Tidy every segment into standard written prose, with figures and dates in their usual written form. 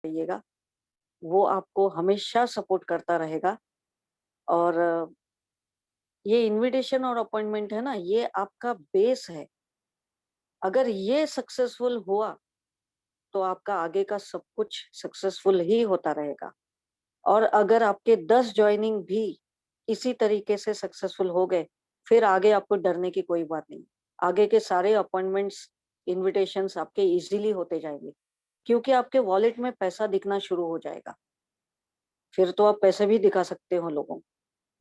रहिएगा, वो आपको हमेशा सपोर्ट करता रहेगा। और ये इन्विटेशन और अपॉइंटमेंट है ना, ये आपका बेस है। अगर ये सक्सेसफुल हुआ, तो आपका आगे का सब कुछ सक्सेसफुल ही होता रहेगा। और अगर आपके 10 जॉइनिंग भी इसी तरीके से सक्सेसफुल हो गए, फिर आगे आपको डरने की कोई बात नहीं। आगे के सारे अपॉइंटमेंट्स, इन्विटेशंस आपके इज़िली होते जाएँगे, क्योंकि आपके वॉलेट में पैसा दिखना शुरू हो जाएगा। फिर तो आप पैसे भी दिखा सकते हो लोगों को।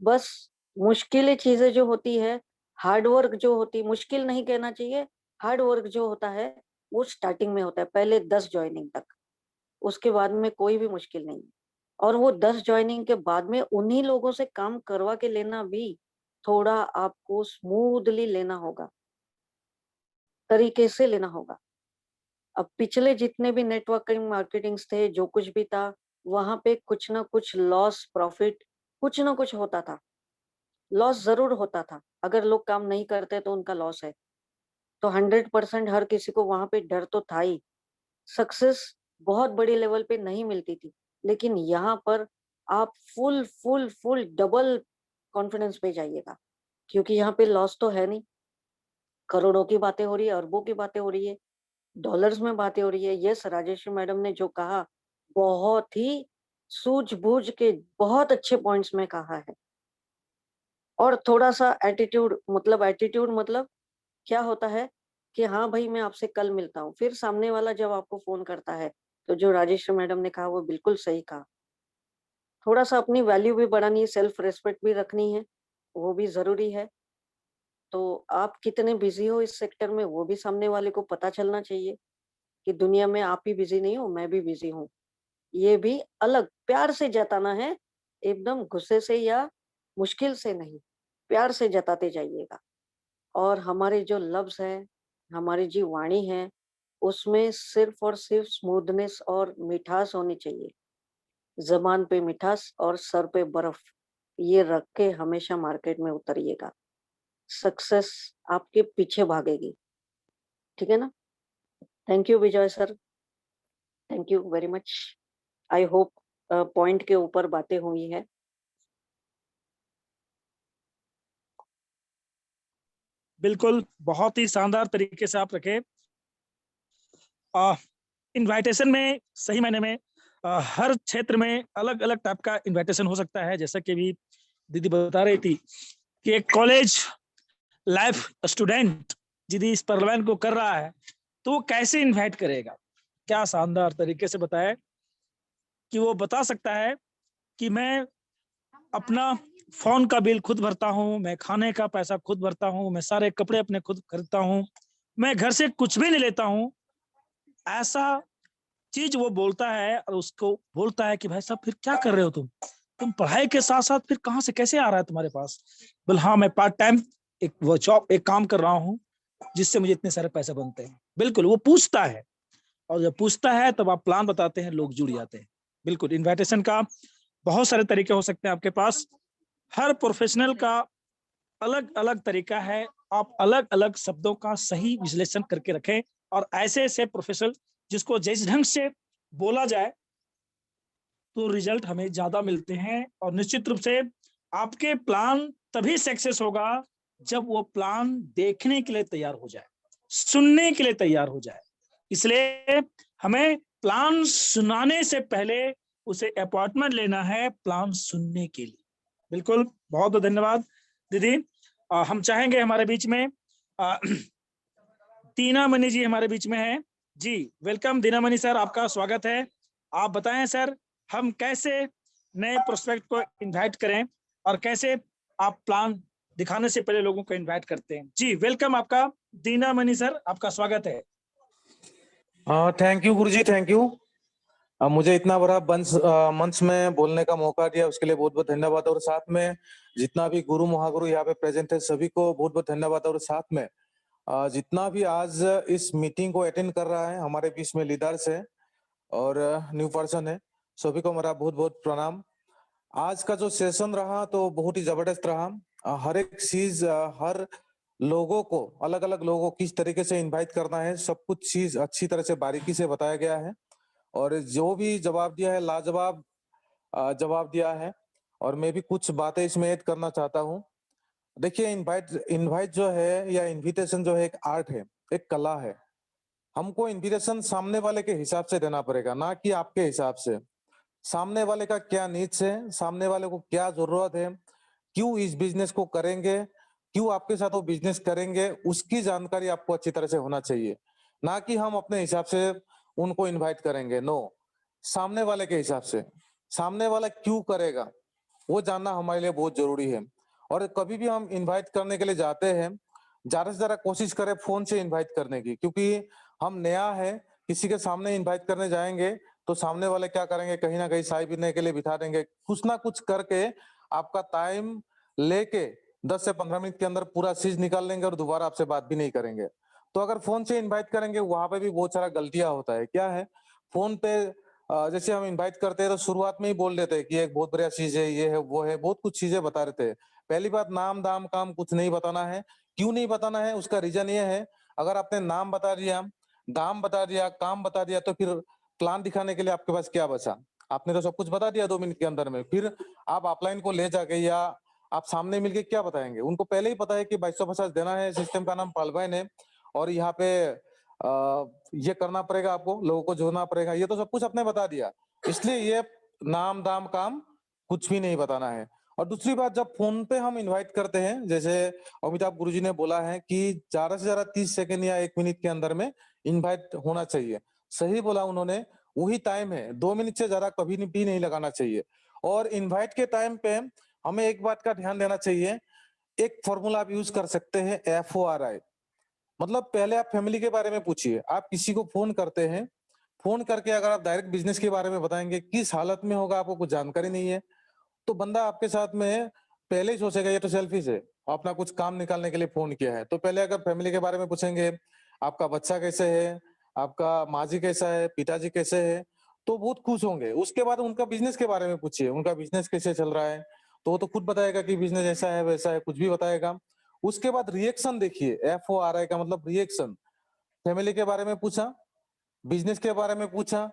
बस मुश्किलें चीज़ें जो होती है, हार्ड वर्क जो होती है, मुश्किल नहीं कहना चाहिए, हार्ड वर्क जो होता है, वो स्टार्टिंग में होता है, पहले 10 जॉइनिंग तक। उसके बाद में कोई भी मुश्किल नहीं है। और वो 10 जॉइनिंग के बाद में उन्हीं लोगों से काम करवा के लेना भी थोड़ा आपको स्मूथली लेना होगा, तरीके से लेना होगा। अब पिछले जितने भी नेटवर्किंग मार्केटिंग्स थे, जो कुछ भी था, वहाँ पे कुछ ना कुछ लॉस, प्रॉफिट कुछ ना कुछ होता था। लॉस ज़रूर होता था, अगर लोग काम नहीं करते तो उनका लॉस है। तो 100% हर किसी को वहाँ पे डर तो था ही। सक्सेस बहुत बड़ी लेवल पे नहीं मिलती थी, लेकिन यहाँ पर आप फुल डबल कॉन्फिडेंस पे जाइएगा, क्योंकि यहाँ पे लॉस तो है नहीं। करोड़ों की बातें हो रही है, अरबों की बातें हो रही है, डॉलर्स में बातें हो रही है। यस, राजेश्वरी मैडम ने जो कहा, बहुत ही सूझबूझ के बहुत अच्छे पॉइंट्स में कहा है। और थोड़ा-सा एटीट्यूड मतलब क्या होता है कि हाँ भाई, मैं आपसे कल मिलता हूँ। फिर सामने वाला जब आपको फ़ोन करता है, तो जो राजेश्वरी मैडम ने कहा वो बिल्कुल सही कहा। थोड़ा-सा अपनी वैल्यू भी बढ़ानी है, सेल्फ रिस्पेक्ट भी रखनी है, वो भी ज़रूरी है। तो आप कितने बिज़ी हो इस सेक्टर में, वो भी सामने वाले को पता चलना चाहिए कि दुनिया में आप ही बिज़ी नहीं हो, मैं भी बिज़ी हूँ। ये भी अलग प्यार से जताना है, एकदम गुस्से से या मुश्किल से नहीं, प्यार से जताते जाइएगा। और हमारे जो लफ्ज़ हैं, हमारी जो वाणी है, उसमें सिर्फ़ और सिर्फ़ स्मूथनेस और मिठास होनी चाहिए। ज़ुबान पे मिठास और सर पे बर्फ़, ये रख के हमेशा मार्केट में उतरिएगा। सक्सेस आपके पीछे भागेगी, ठीक है ना? Thank you Vijay sir, thank you very much. I hope point के ऊपर बातें हुई हैं। बिल्कुल, बहुत ही शानदार तरीके से आप रखे। इनविटेशन में सही मायने में हर क्षेत्र में अलग-अलग टाइप का इनविटेशन हो सकता है। जैसा कि अभी दीदी बता रही थी कि एक कॉलेज लाइफ स्टूडेंट यदि इस परिवहन को कर रहा है, तो वो कैसे इनवाइट करेगा? क्या शानदार तरीके से बताया कि वो बता सकता है कि मैं अपना फ़ोन का बिल खुद भरता हूँ, मैं खाने का पैसा खुद भरता हूँ, मैं सारे कपड़े अपने खुद खरीदता हूँ, मैं घर से कुछ भी नहीं लेता हूँ। ऐसा चीज़ वो बोलता है और उसको बोलता है कि भाई साहब फिर क्या कर रहे हो तुम? तुम पढ़ाई के साथ-साथ फिर कहाँ से कैसे आ रहा है तुम्हारे पास? बोले हाँ, मैं पार्ट टाइम एक वो जॉब एक काम कर रहा हूँ, जिससे मुझे इतने सारे पैसे बनते हैं। बिल्कुल, वो पूछता है और जब पूछता है तब आप प्लान बताते हैं, लोग जुड़ जाते हैं। बिल्कुल, इन्विटेशन का बहुत सारे तरीके हो सकते हैं आपके पास। हर प्रोफेशनल का अलग-अलग तरीका है। आप अलग-अलग शब्दों का सही विश्लेषण करके रखें और ऐसे-ऐसे प्रोफेशनल जिसको जिस ढंग से बोला जाए तो रिजल्ट हमें ज़्यादा मिलते हैं और निश्चित रूप से आपके प्लान तभी सक्सेस होगा जब वो प्लान देखने के लिए तैयार हो जाए, सुनने के लिए तैयार हो जाए। इसलिए हमें प्लान सुनाने से पहले उसे अपॉइंटमेंट लेना है प्लान सुनने के लिए। बिल्कुल, बहुत-बहुत धन्यवाद दीदी। हम चाहेंगे हमारे बीच में अ, दीना मनी जी हमारे बीच में हैं। जी, वेलकम दीना मनी सर, आपका स्वागत है। आप बताएं सर, हम कैसे नए प्रोस्पेक्ट को इनवाइट करें और कैसे आप प्लान दिखाने से पहले लोगों को इनवाइट करते हैं। जी, वेलकम आपका दीना मनी सर, आपका स्वागत है। Thank you Guruji, thank you. मुझे इतना बड़ा मंच में बोलने का मौका दिया उसके लिए बहुत बहुत धन्यवाद। और साथ में जितना भी गुरु महागुरु यहाँ पे प्रेजेंट है सभी को बहुत बहुत धन्यवाद। और साथ में जितना भी आज इस मीटिंग को अटेंड कर रहा है, हमारे बीच में लीडर्स है और न्यू पर्सन है, सभी को मेरा बहुत बहुत प्रणाम। आज का जो सेशन रहा तो बहुत ही जबरदस्त रहा। हर एक चीज हर लोगों को अलग अलग लोगों को किस तरीके से इनवाइट करना है, सब कुछ चीज अच्छी तरह से बारीकी से बताया गया है। और जो भी जवाब दिया है लाजवाब जवाब दिया है। और मैं भी कुछ बातें इसमें ऐड करना चाहता हूँ। देखिए इनवाइट इनवाइट जो है या इनविटेशन जो है एक आर्ट है, एक कला है। हमको इनविटेशन सामने वाले के हिसाब से देना पड़ेगा, ना कि आपके हिसाब से। सामने वाले का क्या नीड्स है, सामने वाले को क्या जरूरत है, क्यों इस बिजनेस को करेंगे, क्यों आपके साथ वो बिजनेस करेंगे, उसकी जानकारी आपको अच्छी तरह से होना चाहिए। ना कि हम अपने हिसाब से उनको इनवाइट करेंगे, नो। सामने वाले के हिसाब से, सामने वाला क्यों करेगा, वो जानना हमारे लिए बहुत जरूरी है। और कभी भी हम इनवाइट करने के लिए जाते हैं, ज्यादा से ज्यादा कोशिश करें फोन से इनवाइट करने की, क्योंकि हम नया है, किसी के सामने इनवाइट करने जाएंगे तो सामने वाले क्या करेंगे, कहीं ना कहीं चाय पीने के लिए बिठा देंगे, कुछ ना कुछ करके आपका टाइम लेके 10 से 15 मिनट के अंदर पूरा चीज निकाल लेंगे और दोबारा आपसे बात भी नहीं करेंगे। तो अगर फोन से इनवाइट करेंगे, वहां पे भी बहुत सारा गलतियां होता है। क्या है, फोन पे जैसे हम इनवाइट करते हैं तो शुरुआत में ही बोल देते हैं कि एक बहुत बढ़िया चीज है, ये है, वो है, बहुत कुछ चीजें बता रहे थे। पहली बात, नाम दाम काम कुछ नहीं बताना है। क्यों नहीं बताना है, उसका रीजन ये है, अगर आपने नाम बता दिया, दाम बता दिया, काम बता दिया, तो फिर प्लान दिखाने के लिए आपके पास क्या बचा? आपने तो सब कुछ बता दिया 2 मिनट के अंदर में। फिर आप ऑफलाइन को ले जाके या आप सामने मिलके क्या बताएंगे? उनको पहले ही पता है कि 2250 देना है, सिस्टम का नाम पालवाइन है और यहाँ पे ये करना पड़ेगा, आपको लोगों को जोड़ना पड़ेगा, ये तो सब कुछ आपने बता दिया। इसलिए ये नाम दाम काम कुछ भी नहीं बताना है। और दूसरी बात, जब फोन पे हम इनवाइट करते हैं, जैसे अमिताभ गुरुजी ने बोला है कि ज्यादा से ज्यादा 30 सेकंड या 1 मिनट के अंदर में इनवाइट होना चाहिए। सही बोला उन्होंने, वही टाइम है, 2 मिनट से ज्यादा कभी भी नहीं लगाना चाहिए। और इनवाइट के टाइम पे हमें एक बात का ध्यान देना चाहिए, एक फॉर्मूला आप यूज कर सकते हैं, FORI। मतलब पहले आप फैमिली के बारे में पूछिए। आप किसी को फोन करते हैं, फोन करके अगर आप डायरेक्ट बिजनेस के बारे में बताएंगे, किस हालत में होगा आपको कुछ जानकारी नहीं है, तो बंदा आपके साथ में पहले ही सोचेगा ये तो सेल्फिश है, अपना कुछ काम निकालने के लिए फोन किया है। तो पहले अगर फैमिली के बारे में पूछेंगे, आपका बच्चा कैसे है, आपका माँ जी कैसा है, पिताजी कैसे है, तो बहुत खुश होंगे। उसके बाद उनका बिजनेस के बारे में पूछिए, उनका बिजनेस कैसे चल रहा है, तो वो तो खुद बताएगा कि बिजनेस ऐसा है वैसा है, कुछ भी बताएगा। उसके बाद रिएक्शन देखिए, FORI का मतलब रिएक्शन। फैमिली के बारे में पूछा, बिजनेस के बारे में पूछा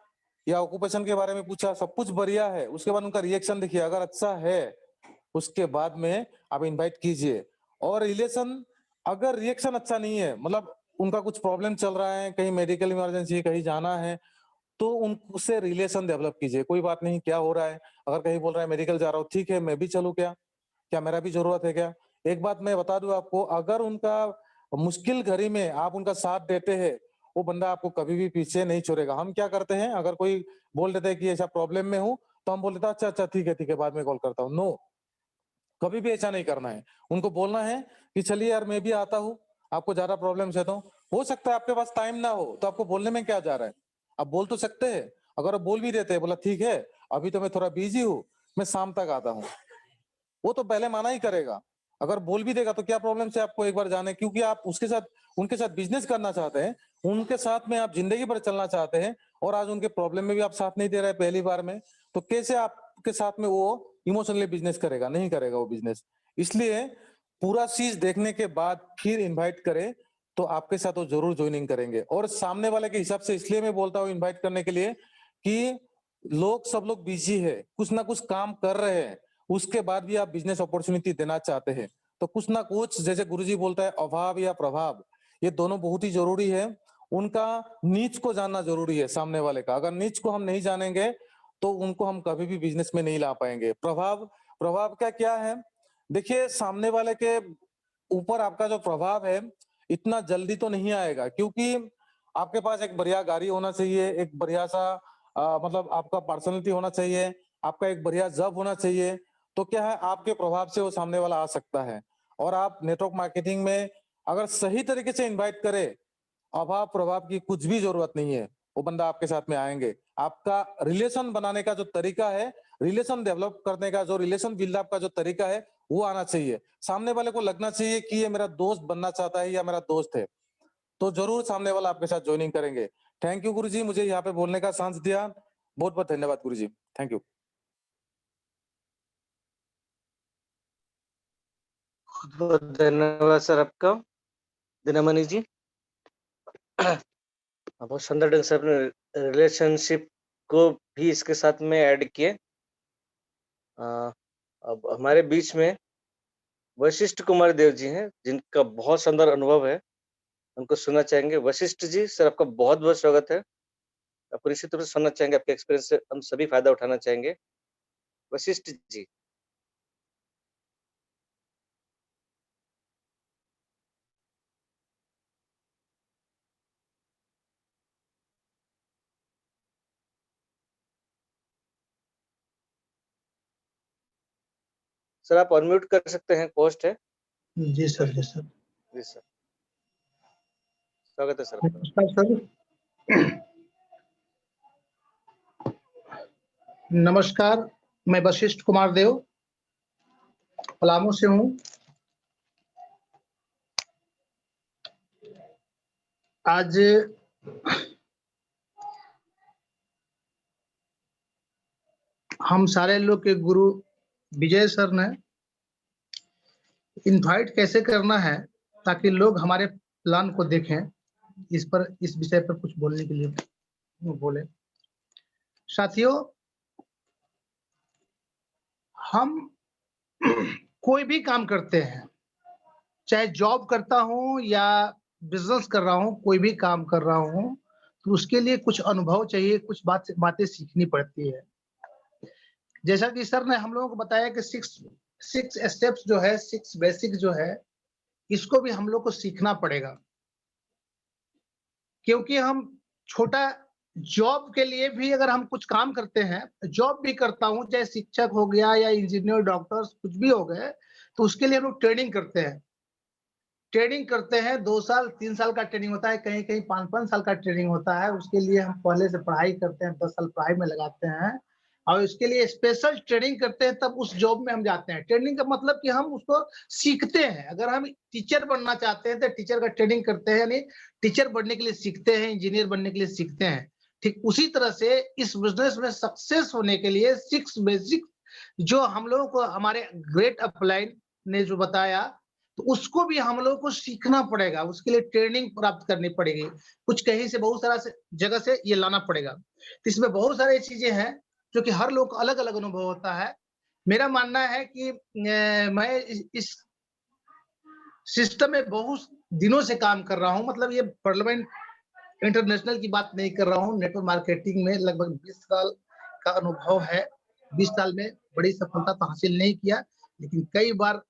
या ऑक्यूपेशन के बारे में पूछा, सब कुछ बढ़िया है, उसके बाद उनका रिएक्शन देखिए, अगर अच्छा है उसके बाद में आप इनवाइट कीजिए। और रिलेशन, अगर रिएक्शन अच्छा नहीं है, मतलब उनका कुछ प्रॉब्लम चल रहा है, कहीं मेडिकल इमरजेंसी, कहीं जाना है, तो उनसे रिलेशन डेवलप कीजिए। कोई बात नहीं, क्या हो रहा है, अगर कहीं बोल रहा है मेडिकल जा रहा हूँ, ठीक है मैं भी चलूँ क्या, क्या मेरा भी जरूरत है क्या? एक बात मैं बता दूं आपको, अगर उनका मुश्किल घड़ी में आप उनका साथ देते हैं, वो बंदा आपको कभी भी पीछे नहीं छोड़ेगा। हम क्या करते हैं, अगर कोई बोल देते हैं कि ऐसा प्रॉब्लम में हूँ, तो हम बोल देते हैं अच्छा अच्छा ठीक है बाद में कॉल करता हूँ। नो, कभी भी ऐसा नहीं करना है। उनको बोलना है कि चलिए यार मैं भी आता हूँ, आपको ज्यादा प्रॉब्लम है तो हो सकता है आपके पास टाइम ना हो, तो आपको बोलने में क्या जा रहा है, आप बोल तो सकते हैं। अगर आप बोल भी देते हैं, बोला ठीक है अभी तो मैं थोड़ा बिजी हूँ, मैं शाम तक आता हूँ, वो तो पहले माना ही करेगा। अगर बोल भी देगा तो क्या प्रॉब्लम से आपको एक बार जाने, क्योंकि आप उसके साथ, उनके साथ बिजनेस करना चाहते हैं, उनके साथ में आप जिंदगी भर चलना चाहते हैं, और आज उनके प्रॉब्लम में भी आप साथ नहीं दे रहे पहली बार में, तो कैसे आपके साथ में वो इमोशनली बिजनेस करेगा? नहीं करेगा वो बिजनेस। इसलिए पूरा चीज देखने के बाद फिर इन्वाइट करें, तो आपके साथ वो जरूर ज्वाइनिंग करेंगे। और सामने वाले के हिसाब से इसलिए मैं बोलता हूँ इन्वाइट करने के लिए कि सब लोग बिजी है, कुछ ना कुछ काम कर रहे हैं, उसके बाद भी आप बिजनेस अपॉर्चुनिटी देना चाहते हैं, तो कुछ ना कुछ, जैसे गुरुजी बोलता है, अभाव या प्रभाव, ये दोनों बहुत ही जरूरी है। उनका नीच को जानना जरूरी है सामने वाले का। अगर नीच को हम नहीं जानेंगे तो उनको हम कभी भी बिजनेस में नहीं ला पाएंगे। प्रभाव, प्रभाव का क्या है, देखिए सामने वाले के ऊपर आपका जो प्रभाव है इतना जल्दी तो नहीं आएगा, क्योंकि आपके पास एक बढ़िया गाड़ी होना चाहिए, एक बढ़िया सा मतलब आपका पर्सनैलिटी होना चाहिए, आपका एक बढ़िया जॉब होना चाहिए, तो क्या है आपके प्रभाव से वो सामने वाला आ सकता है। और आप नेटवर्क मार्केटिंग में अगर सही तरीके से इनवाइट करें, अभाव प्रभाव की कुछ भी जरूरत नहीं है, वो बंदा आपके साथ में आएंगे। आपका रिलेशन बनाने का जो तरीका है, रिलेशन डेवलप करने का जो रिलेशन बिल्डअप का जो तरीका है, वो आना चाहिए। सामने वाले को लगना चाहिए कि ये मेरा दोस्त बनना चाहता है या मेरा दोस्त है, तो जरूर सामने वाला आपके साथ ज्वाइनिंग करेंगे। थैंक यू गुरुजी, मुझे यहाँ पे बोलने का चांस दिया। बहुत बहुत धन्यवाद गुरुजी, थैंक यू। बहुत धन्यवाद सर आपका, दिनमणि जी। बहुत सुंदर ढंग से अपने रिलेशनशिप को भी इसके साथ में ऐड किए। अब हमारे बीच में वशिष्ठ कुमार देव जी हैं, जिनका बहुत शानदार अनुभव है, उनको सुनना चाहेंगे। वशिष्ठ जी, सर आपका बहुत-बहुत स्वागत है। आपको निश्चित रूप से सुनना चाहेंगे, आपके एक्सपीरियंस से हम सभी फ़ायदा उठाना चाहेंगे। वशिष्ठ जी। सर आप अनम्यूट कर सकते हैं, होस्ट है। जी सर, जी सर। जी सर। स्वागत है सर आपका। नमस्कार सर। नमस्कार, मैं वशिष्ठ कुमार देव पलामू से हूँ। आज हम सारे लोग के गुरु विजय सर ने इनवाइट कैसे करना है ताकि लोग हमारे प्लान को देखें, इस विषय पर कुछ बोलने के लिए बोले। साथियों, हम कोई भी काम करते हैं, चाहे जॉब करता हूं या बिजनेस कर रहा हूं, कोई भी काम कर रहा हूं, तो उसके लिए कुछ अनुभव चाहिए, कुछ बातें सीखनी पड़ती है। जैसा कि सर ने हम लोगों को बताया कि सिक्स स्टेप्स जो है, 6 बेसिक जो है, इसको भी हम लोग को सीखना पड़ेगा, क्योंकि हम छोटा जॉब के लिए भी अगर हम कुछ काम करते हैं, जॉब भी करता हूं, चाहे शिक्षक हो गया या इंजीनियर, डॉक्टर, कुछ भी हो गए, तो उसके लिए हम लोग ट्रेनिंग करते हैं। 2 साल 3 साल का ट्रेनिंग होता है, कहीं कहीं 5-5 साल का ट्रेनिंग होता है। उसके लिए हम पहले से पढ़ाई करते हैं, 10 साल पढ़ाई में लगाते हैं और इसके लिए स्पेशल ट्रेनिंग करते हैं, तब उस जॉब में हम जाते हैं। ट्रेनिंग का मतलब कि हम उसको सीखते हैं। अगर हम टीचर बनना चाहते हैं तो टीचर का ट्रेनिंग करते हैं, यानी टीचर बनने के लिए सीखते हैं, इंजीनियर बनने के लिए सीखते हैं। ठीक उसी तरह से इस बिजनेस में सक्सेस होने के लिए 6 बेसिक जो हम लोगों को हमारे ग्रेट अपलाइन ने जो बताया, तो उसको भी हम लोगों को सीखना पड़ेगा, उसके लिए ट्रेनिंग प्राप्त करनी पड़ेगी। कुछ कहीं से बहुत सारा जगह से ये लाना पड़ेगा। तो इसमें बहुत सारी चीजें हैं जो कि हर लोग का अलग-अलग अनुभव होता है। मेरा मानना है कि मैं इस सिस्टम में बहुत दिनों से काम कर रहा हूं, मतलब ये पार्लियामेंट इंटरनेशनल की बात नहीं कर रहा हूं। नेटवर्क मार्केटिंग में लगभग 20 साल का अनुभव है। 20 साल में बड़ी सफलता तो हासिल नहीं किया, लेकिन कई बार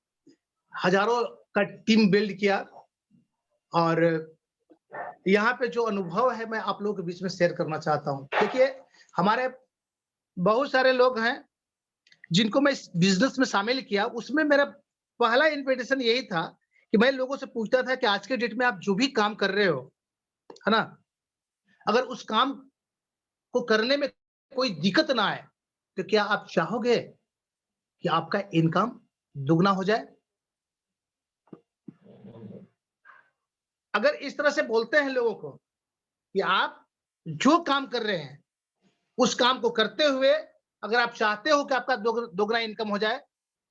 हजारों का टीम बिल्ड किया। और यहाँ पे जो अनुभव है मैं आप लोगों के बीच में शेयर करना चाहता हूँ। देखिए, हमारे बहुत सारे लोग हैं जिनको मैं इस बिजनेस में शामिल किया। उसमें मेरा पहला इन्विटेशन यही था कि मैं लोगों से पूछता था कि आज के डेट में आप जो भी काम कर रहे हो, है ना, अगर उस काम को करने में कोई दिक्कत ना आए, तो क्या आप चाहोगे कि आपका इनकम दुगना हो जाए? अगर इस तरह से बोलते हैं लोगों को कि आप जो काम कर रहे हैं, उस काम को करते हुए अगर आप चाहते हो कि आपका दोगुना इनकम हो जाए,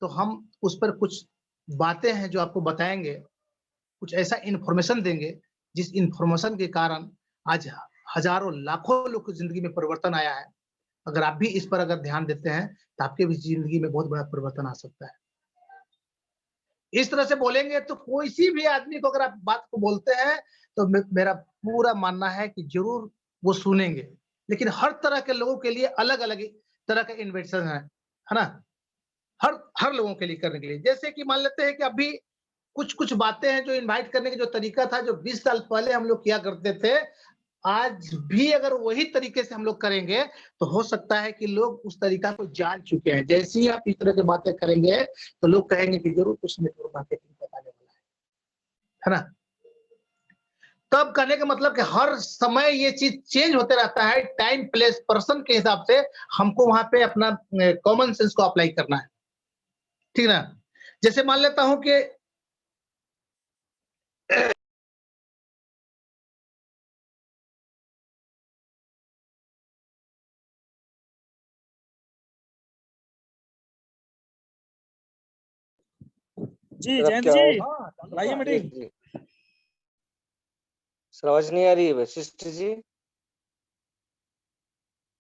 तो हम उस पर कुछ बातें हैं जो आपको बताएंगे, कुछ ऐसा इन्फॉर्मेशन देंगे, जिस इन्फॉर्मेशन के कारण आज हजारों लाखों लोग की जिंदगी में परिवर्तन आया है। अगर आप भी इस पर अगर ध्यान देते हैं, तो आपके भी जिंदगी में बहुत बड़ा परिवर्तन आ सकता है। इस तरह से बोलेंगे तो कोई सी भी आदमी को अगर आप बात को बोलते हैं, तो मेरा पूरा मानना है कि जरूर वो सुनेंगे। लेकिन हर तरह के लोगों के लिए अलग-अलग तरह का इन्विटेशन है ना? हर हर लोगों के लिए करने के लिए। जैसे कि मान लेते हैं कि अभी कुछ-कुछ बातें हैं जो इनवाइट करने का जो तरीका था, जो 20 साल पहले हम लोग किया करते थे, आज भी अगर वही तरीके से हम लोग करेंगे, तो हो सकता है कि लोग उस तरीका को जान चुके हैं। जैसे ही आप इस तरह की बातें करेंगे, तो लोग कहेंगे कि जरूर कुछ नेटवर्क मार्केटिंग बताने वाला है ना? तब कहने का मतलब कि हर समय ये चीज चेंज होते रहता है, टाइम, प्लेस, पर्सन के हिसाब से हमको वहां पे अपना कॉमन सेंस को अप्लाई करना है, ठीक है ना? जैसे मान लेता हूं कि जी सर जयंत आपकी जी, आवाज लाइए जी, मीटिंग। जी। सर आवाज नहीं आ रही है वशिष्ठ जी।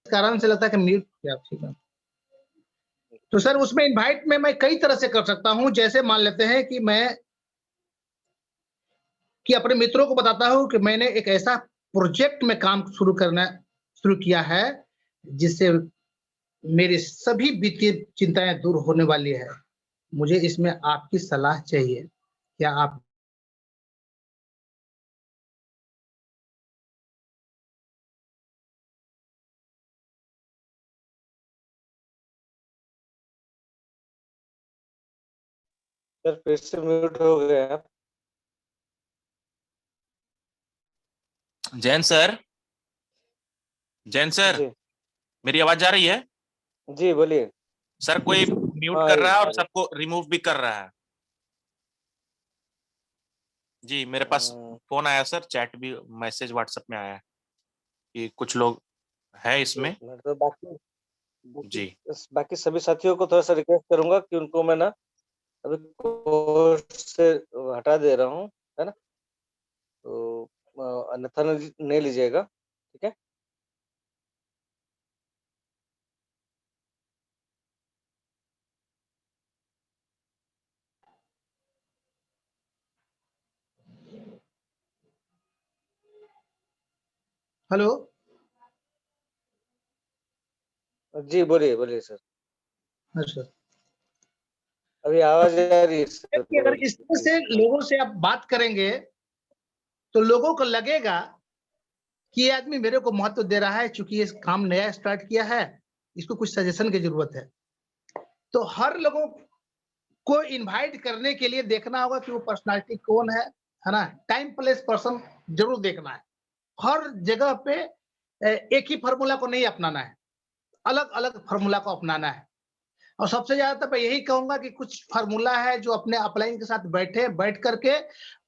कारण से लगता है कि म्यूट किया, ठीक है। तो सर उसमें इनवाइट में मैं कई तरह से कर सकता हूँ, जैसे मान लेते हैं कि अपने मित्रों को बताता हूँ कि मैंने एक ऐसा प्रोजेक्ट में काम शुरू किया है जिससे मेरी सभी वित्तीय चिंताएं दूर होने वाली है। मुझे इसमें आपकी सलाह चाहिए, क्या आप सर फिर से म्यूट हो गए आप। जैन सर, जैन सर, जी मेरी आवाज जा रही है? जी बोलिए। सर कोई म्यूट हाँ कर रहा है आ और रही। सबको रिमूव भी कर रहा है। जी मेरे पास फोन आया सर, चैट भी, मैसेज व्हाट्सएप में आया है कि कुछ लोग है इसमें। एक मिनट, तो जी बाकी सभी साथियों को थोड़ा सा रिक्वेस्ट करूंगा कि उनको मैं ना अभी कोर्स से हटा दे रहा हूँ, है ना, तो अन्यथा नहीं लीजिएगा, ठीक है। हेलो? जी बोलिए बोलिए सर, अच्छा, अभी आवाज आ रही है सर कि अगर इस तरह से लोगों से आप बात करेंगे तो लोगों को लगेगा कि ये आदमी मेरे को महत्व दे रहा है, चूंकि ये काम नया स्टार्ट किया है, इसको कुछ सजेशन की जरूरत है। तो हर लोगों को इनवाइट करने के लिए देखना होगा कि वो पर्सनालिटी कौन है ना, टाइम प्लेस पर्सन जरूर देखना है। हर जगह पे एक ही फार्मूला को नहीं अपनाना है, अलग अलग फार्मूला को अपनाना है। और सबसे ज्यादा तो मैं यही कहूंगा कि कुछ फार्मूला है जो अपने अपलाइन के साथ बैठ करके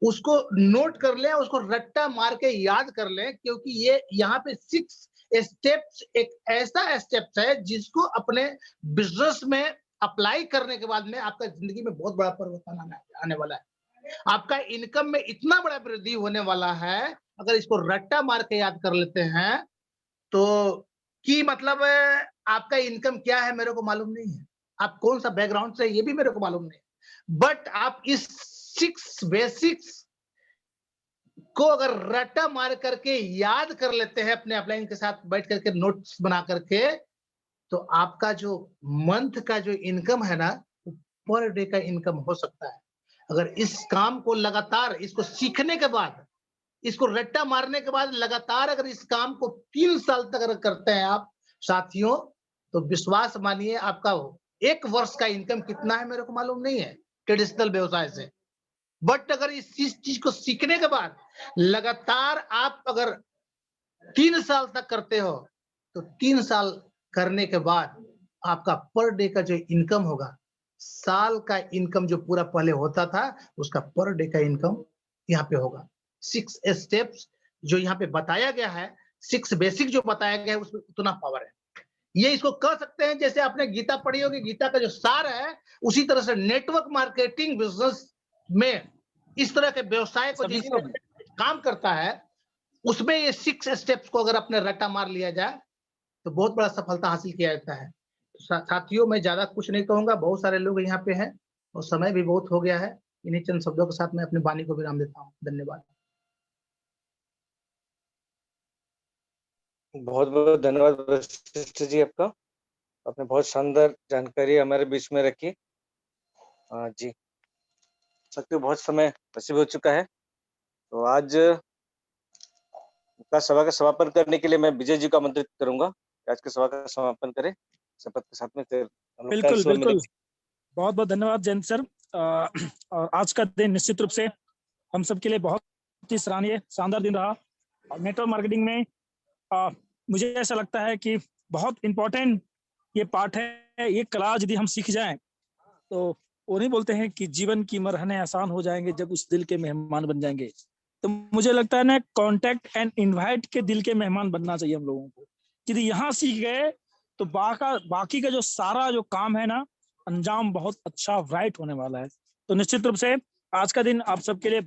उसको नोट कर लें, उसको रट्टा मार के याद कर लें, क्योंकि ये यहाँ पे 6 स्टेप्स एक ऐसा स्टेप्स है जिसको अपने बिजनेस में अप्लाई करने के बाद में आपका जिंदगी में बहुत बड़ा परिवर्तन आने वाला है। आपका इनकम में इतना बड़ा वृद्धि होने वाला है, अगर इसको रट्टा मार के याद कर लेते हैं तो कि मतलब आपका इनकम क्या है मेरे को मालूम नहीं है, आप कौन सा बैकग्राउंड से ये भी मेरे को मालूम नहीं है, बट आप इस 6 बेसिक्स को अगर रट्टा मार करके याद कर लेते हैं अपने अपलाइन के साथ बैठ करके नोट्स बना करके, तो आपका जो मंथ का जो इनकम है ना, पर डे का इनकम हो सकता है। अगर इस काम को लगातार इसको सीखने के बाद, इसको रट्टा मारने के बाद लगातार अगर इस काम को 3 साल तक अगर करते हैं आप साथियों, तो विश्वास मानिए आपका 1 वर्ष का इनकम कितना है मेरे को मालूम नहीं है ट्रेडिशनल व्यवसाय से। बट अगर इस चीज को सीखने के बाद लगातार आप अगर 3 साल तक करते हो, तो 3 साल करने के बाद आपका पर डे का जो इनकम होगा, साल का इनकम जो पूरा पहले होता था, उसका पर डे का इनकम यहाँ पे होगा। 6 स्टेप्स जो यहाँ पे बताया गया है, 6 बेसिक जो बताया गया है, उसमें उतना पावर है। ये इसको कह सकते हैं जैसे आपने गीता पढ़ी होगी, गीता का जो सार है, उसी तरह से नेटवर्क मार्केटिंग बिजनेस में इस तरह के व्यवसाय को जिस तरह से काम करता है, उसमें ये 6 स्टेप्स को अगर अपने रट्टा मार लिया जाए तो बहुत बड़ा सफलता हासिल किया जाता है। साथियों मैं ज्यादा कुछ नहीं कहूंगा, बहुत सारे लोग यहाँ पे हैं और समय भी बहुत हो गया है। इन्हीं चंद शब्दों के साथ मैं अपनी वाणी को विराम देता हूँ। धन्यवाद। बहुत बहुत धन्यवाद वशिष्ठ जी आपका, आपने बहुत शानदार जानकारी हमारे बीच में रखी। जी सकते बहुत समय नसीब हो चुका है, तो आज का सभा का समापन करने के लिए मैं विजय जी को आमंत्रित करूंगा कि आज के सभा का समापन करें शपथ के साथ में। फिर हम लोग कल बिल्कुल सुबह बिल्कुल, मिलेंगे। बहुत बहुत धन्यवाद जैन सर। और आज का दिन निश्चित रूप से हम सबके लिए बहुत ही सराहनीय शानदार दिन रहा। और नेटवर्क मार्केटिंग में मुझे ऐसा लगता है कि बहुत इंपॉर्टेंट ये पार्ट है। ये कला यदि हम सीख जाएं तो वो नहीं बोलते हैं कि जीवन की मरहने आसान हो जाएंगे जब उस दिल के मेहमान बन जाएंगे। तो मुझे लगता है ना, कॉन्टेक्ट एंड इनवाइट के दिल के मेहमान बनना चाहिए हम लोगों को। यदि यहाँ सीख गए तो बाकी का जो सारा जो काम है ना, अंजाम बहुत अच्छा ब्राइट होने वाला है। तो निश्चित रूप से आज का दिन आप सबके लिए